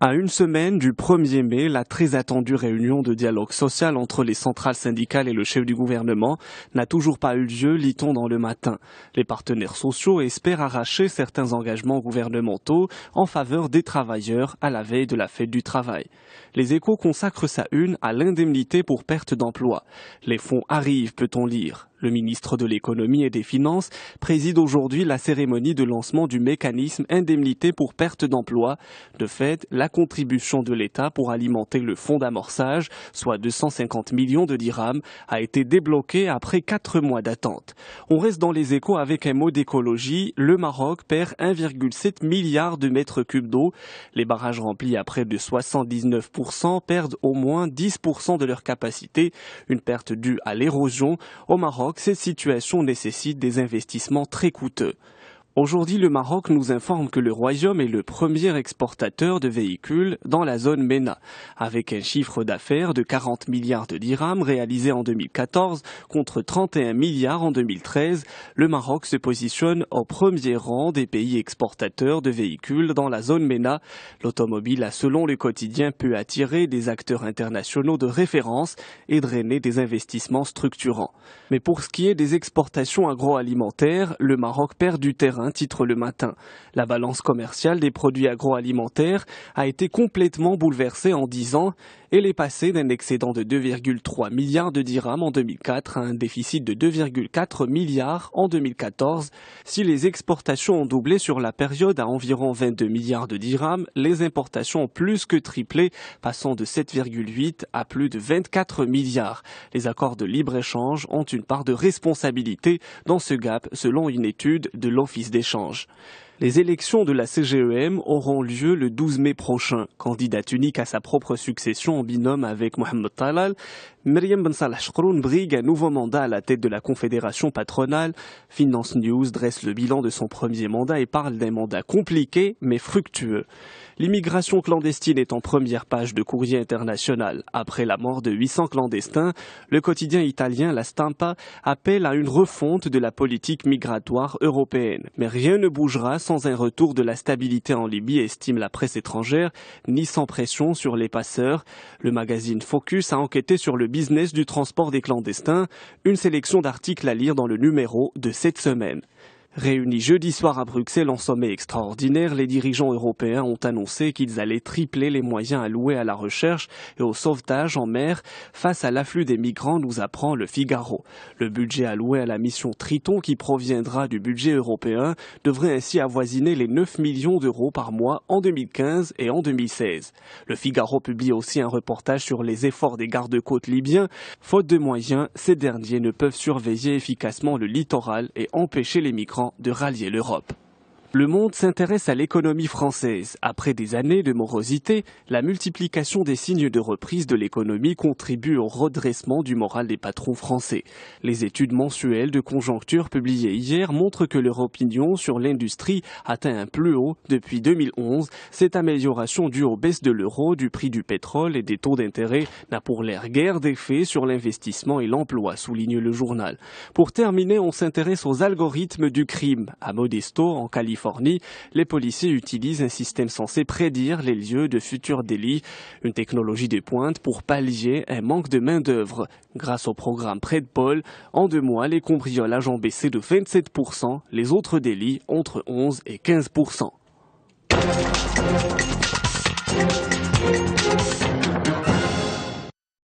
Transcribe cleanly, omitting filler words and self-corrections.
À une semaine du 1er mai, la très attendue réunion de dialogue social entre les centrales syndicales et le chef du gouvernement n'a toujours pas eu lieu, lit-on dans Le Matin. Les partenaires sociaux espèrent arracher certains engagements gouvernementaux en faveur des travailleurs à la veille de la fête du travail. Les Échos consacrent sa une à l'indemnité pour perte d'emploi. Les fonds arrivent, peut-on lire. Le ministre de l'Économie et des Finances préside aujourd'hui la cérémonie de lancement du mécanisme indemnité pour perte d'emploi. De fait, la contribution de l'État pour alimenter le fonds d'amorçage, soit 250 millions de dirhams, a été débloquée après 4 mois d'attente. On reste dans les Échos avec un mot d'écologie. Le Maroc perd 1,7 milliard de mètres cubes d'eau. Les barrages remplis à près de 79% perdent au moins 10% de leur capacité, une perte due à l'érosion. Au Maroc, cette situation nécessite des investissements très coûteux. Aujourd'hui, le Maroc nous informe que le Royaume est le premier exportateur de véhicules dans la zone MENA. Avec un chiffre d'affaires de 40 milliards de dirhams réalisé en 2014 contre 31 milliards en 2013, le Maroc se positionne au premier rang des pays exportateurs de véhicules dans la zone MENA. L'automobile a, selon le quotidien, pu attirer des acteurs internationaux de référence et drainer des investissements structurants. Mais pour ce qui est des exportations agroalimentaires, le Maroc perd du terrain, titre Le Matin. La balance commerciale des produits agroalimentaires a été complètement bouleversée en 10 ans. Elle est passée d'un excédent de 2,3 milliards de dirhams en 2004 à un déficit de 2,4 milliards en 2014. Si les exportations ont doublé sur la période à environ 22 milliards de dirhams, les importations ont plus que triplé, passant de 7,8 à plus de 24 milliards. Les accords de libre-échange ont une part de responsabilité dans ce gap, selon une étude de l'Office d'échange. Les élections de la CGEM auront lieu le 12 mai prochain. Candidate unique à sa propre succession en binôme avec Mohamed Talal, Myriam Ben Salah Chkroun brigue un nouveau mandat à la tête de la Confédération patronale. Finance News dresse le bilan de son premier mandat et parle d'un mandat compliqué mais fructueux. L'immigration clandestine est en première page de Courrier international. Après la mort de 800 clandestins, le quotidien italien La Stampa appelle à une refonte de la politique migratoire européenne. Mais rien ne bougera sans un retour de la stabilité en Libye, estime la presse étrangère, ni sans pression sur les passeurs. Le magazine Focus a enquêté sur le business du transport des clandestins, une sélection d'articles à lire dans le numéro de cette semaine. Réunis jeudi soir à Bruxelles en sommet extraordinaire, les dirigeants européens ont annoncé qu'ils allaient tripler les moyens alloués à la recherche et au sauvetage en mer face à l'afflux des migrants, nous apprend Le Figaro. Le budget alloué à la mission Triton, qui proviendra du budget européen, devrait ainsi avoisiner les 9 millions d'euros par mois en 2015 et en 2016. Le Figaro publie aussi un reportage sur les efforts des gardes-côtes libyens. Faute de moyens, ces derniers ne peuvent surveiller efficacement le littoral et empêcher les migrants de rallier l'Europe. Le Monde s'intéresse à l'économie française. Après des années de morosité, la multiplication des signes de reprise de l'économie contribue au redressement du moral des patrons français. Les études mensuelles de conjoncture publiées hier montrent que leur opinion sur l'industrie atteint un plus haut depuis 2011. Cette amélioration due aux baisses de l'euro, du prix du pétrole et des taux d'intérêt n'a pour l'air guère d'effet sur l'investissement et l'emploi, souligne le journal. Pour terminer, on s'intéresse aux algorithmes du crime. À Modesto, en Californie, les policiers utilisent un système censé prédire les lieux de futurs délits, une technologie de pointe pour pallier un manque de main-d'œuvre. Grâce au programme Predpol, en 2 mois, les cambriolages ont baissé de 27%, les autres délits entre 11 et 15%.